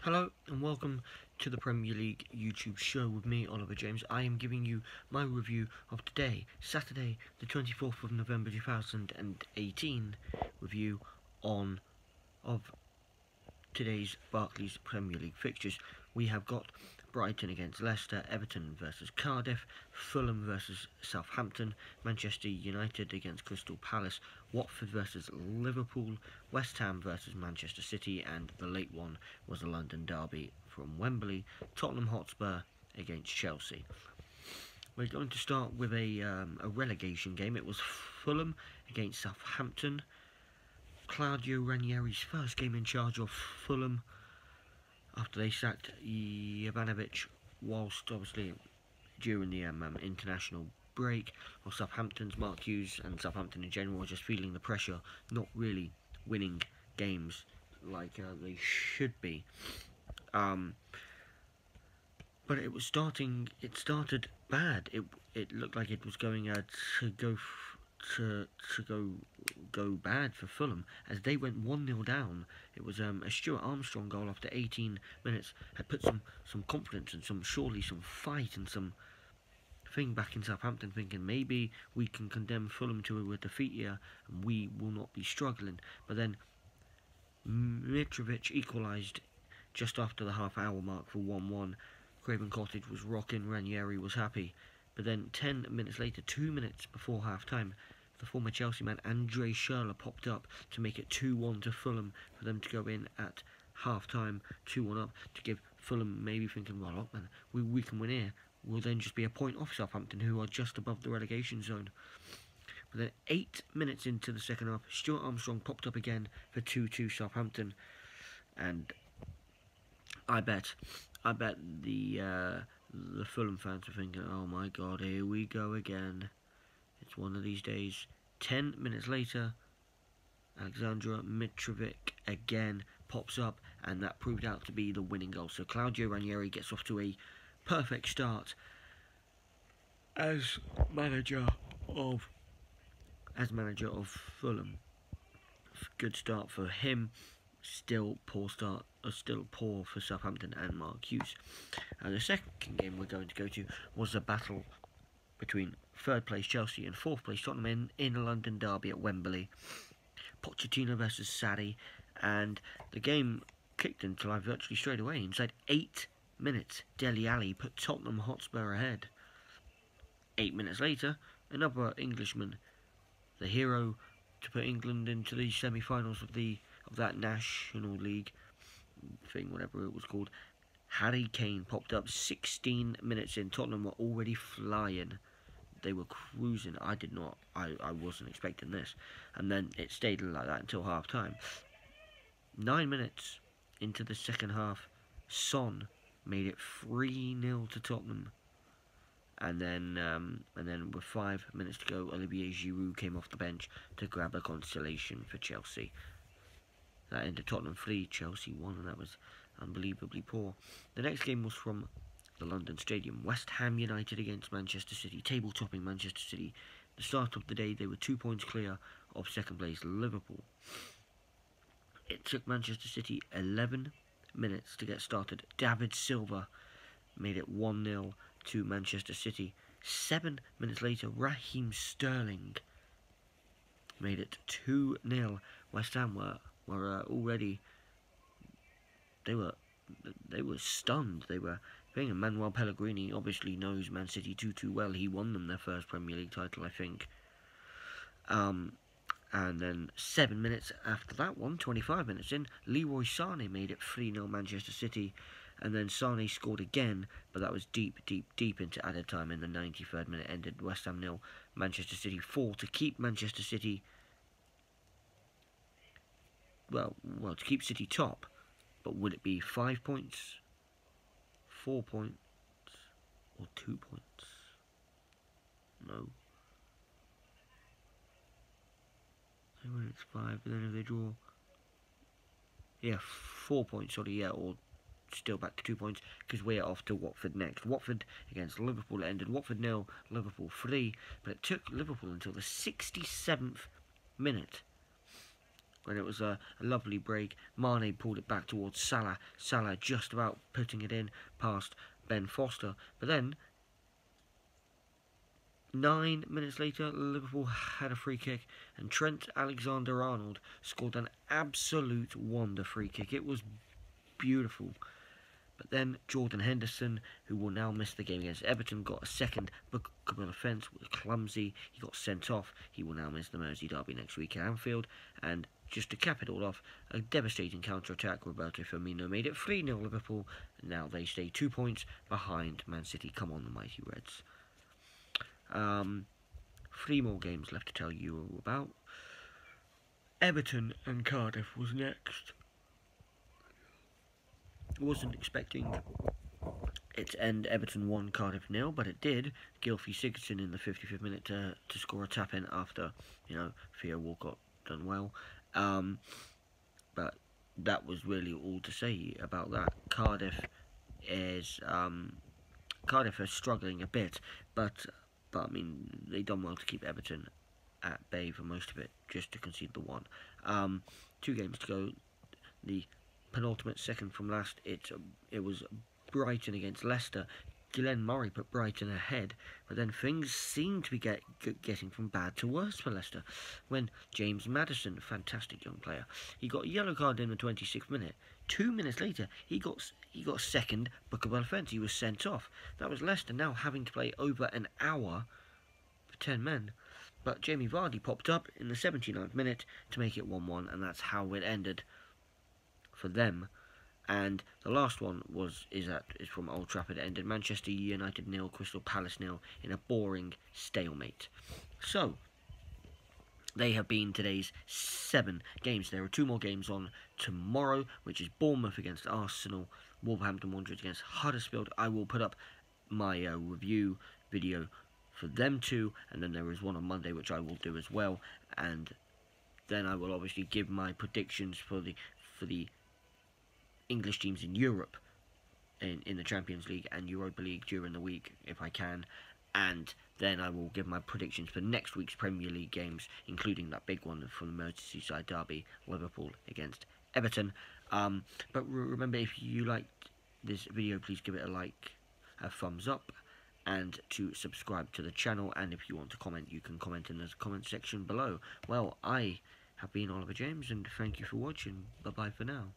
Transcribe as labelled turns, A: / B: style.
A: Hello and welcome to the Premier League YouTube show with me, Oliver James. I am giving you my review of today, Saturday the 24th of November 2018, review of today's Barclays Premier League fixtures. We have got Brighton against Leicester, Everton versus Cardiff, Fulham versus Southampton, Manchester United against Crystal Palace, Watford versus Liverpool, West Ham versus Manchester City, and the late one was a London derby from Wembley, Tottenham Hotspur against Chelsea. We're going to start with a relegation game. It was Fulham against Southampton. Claudio Ranieri's first game in charge of Fulham after they sacked Ivanovic whilst obviously during the international break. While Southampton's Mark Hughes and Southampton in general were just feeling the pressure, not really winning games like they should be. But it started bad. It looked like it was going to go bad for Fulham as they went 1-0 down. It was a Stuart Armstrong goal after 18 minutes had put some confidence and some fight and some thing back in Southampton, thinking maybe we can condemn Fulham to a defeat here and we will not be struggling. But then Mitrovic equalised just after the half-hour mark for 1-1. Craven Cottage was rocking, Ranieri was happy. But then 10 minutes later, 2 minutes before half-time, the former Chelsea man Andre Schürrle popped up to make it 2-1 to Fulham for them to go in at half-time, 2-1 up, to give Fulham maybe thinking, well, look, man, we can win here. We'll then just be a point off Southampton, who are just above the relegation zone. But then 8 minutes into the second half, Stuart Armstrong popped up again for 2-2 Southampton. And I bet the Fulham fans were thinking, oh my god, here we go again. It's one of these days. 10 minutes later, Alexander Mitrovic again pops up, and that proved out to be the winning goal. So Claudio Ranieri gets off to a perfect start as manager of Fulham. Good start for him. Still poor for Southampton and Mark Hughes. And the second game we're going to go to was a battle between third place Chelsea and fourth place Tottenham in a London derby at Wembley. Pochettino versus Sarri, and the game kicked into life virtually straight away. Inside 8 minutes, Dele Alli put Tottenham Hotspur ahead. 8 minutes later, another Englishman, the hero to put England into the semi-finals of that National League thing, whatever it was called, Harry Kane popped up 16 minutes in. Tottenham were already flying. They were cruising. I wasn't expecting this. And then it stayed like that until half time. 9 minutes into the second half, Son made it 3-0 to Tottenham. And then with 5 minutes to go, Olivier Giroud came off the bench to grab a consolation for Chelsea. That ended Tottenham 3, Chelsea 1, and that was unbelievably poor. The next game was from the London Stadium. West Ham United against Manchester City, table-topping Manchester City. The start of the day, they were 2 points clear of second place Liverpool. It took Manchester City 11 minutes to get started. David Silva made it 1-0 to Manchester City. 7 minutes later, Raheem Sterling made it 2-0. West Ham were already, they were stunned. They were thinking Manuel Pellegrini obviously knows Man City too well. He won them their first Premier League title, I think. And then 7 minutes after that one, 25 minutes in, Leroy Sané made it 3-0 Manchester City. And then Sané scored again, but that was deep into added time in the 93rd minute. Ended West Ham 0, Manchester City 4 to keep Manchester City, well, to keep City top. But would it be 5 points, 4 points, or 2 points? No. When it's 5, and then if they draw, 4 points, or still back to 2 points, because we're off to Watford next. Watford against Liverpool. It ended Watford 0, Liverpool 3, but it took Liverpool until the 67th minute and it was a lovely break. Mane pulled it back towards Salah. Salah just about putting it in past Ben Foster. But then, 9 minutes later, Liverpool had a free kick, and Trent Alexander-Arnold scored an absolute wonder free kick. It was beautiful. But then Jordan Henderson, who will now miss the game against Everton, got a second bookable offence, was clumsy. He got sent off. He will now miss the Mersey derby next week at Anfield. And just to cap it all off, a devastating counter-attack. Roberto Firmino made it 3-0 Liverpool. Now they stay 2 points behind Man City. Come on, the mighty Reds. 3 more games left to tell you all about. Everton and Cardiff was next. Wasn't expecting it to end Everton 1, Cardiff 0, but it did. Gylfi Sigurdsson in the 55th minute to score a tap-in after, Theo Walcott done well. But that was really all to say about that. Cardiff are struggling a bit, but I mean, they done well to keep Everton at bay for most of it, just to concede the 1. 2 games to go. The penultimate, second from last, it was Brighton against Leicester. Glenn Murray put Brighton ahead, but then things seemed to be getting from bad to worse for Leicester when James Maddison, a fantastic young player, he got a yellow card in the 26th minute. 2 minutes later, he got second bookable offence. He was sent off. That was Leicester now having to play over an hour for 10 men. But Jamie Vardy popped up in the 79th minute to make it 1-1, and that's how it ended for them. And the last one is from Old Trafford. It ended Manchester United 0, Crystal Palace 0 in a boring stalemate. So they have been today's 7 games. There are 2 more games on tomorrow, which is Bournemouth against Arsenal, Wolverhampton Wanderers against Huddersfield. I will put up my review video for them too, and then there is one on Monday which I will do as well, and then I will obviously give my predictions for the English teams in Europe, in the Champions League and Europa League during the week if I can, and then I will give my predictions for next week's Premier League games, including that big one from the Merseyside derby, Liverpool against Everton. But remember, if you liked this video, please give it a like, a thumbs up, and to subscribe to the channel. And if you want to comment, you can comment in the comment section below. Well, I have been Oliver James, and thank you for watching. Bye bye for now.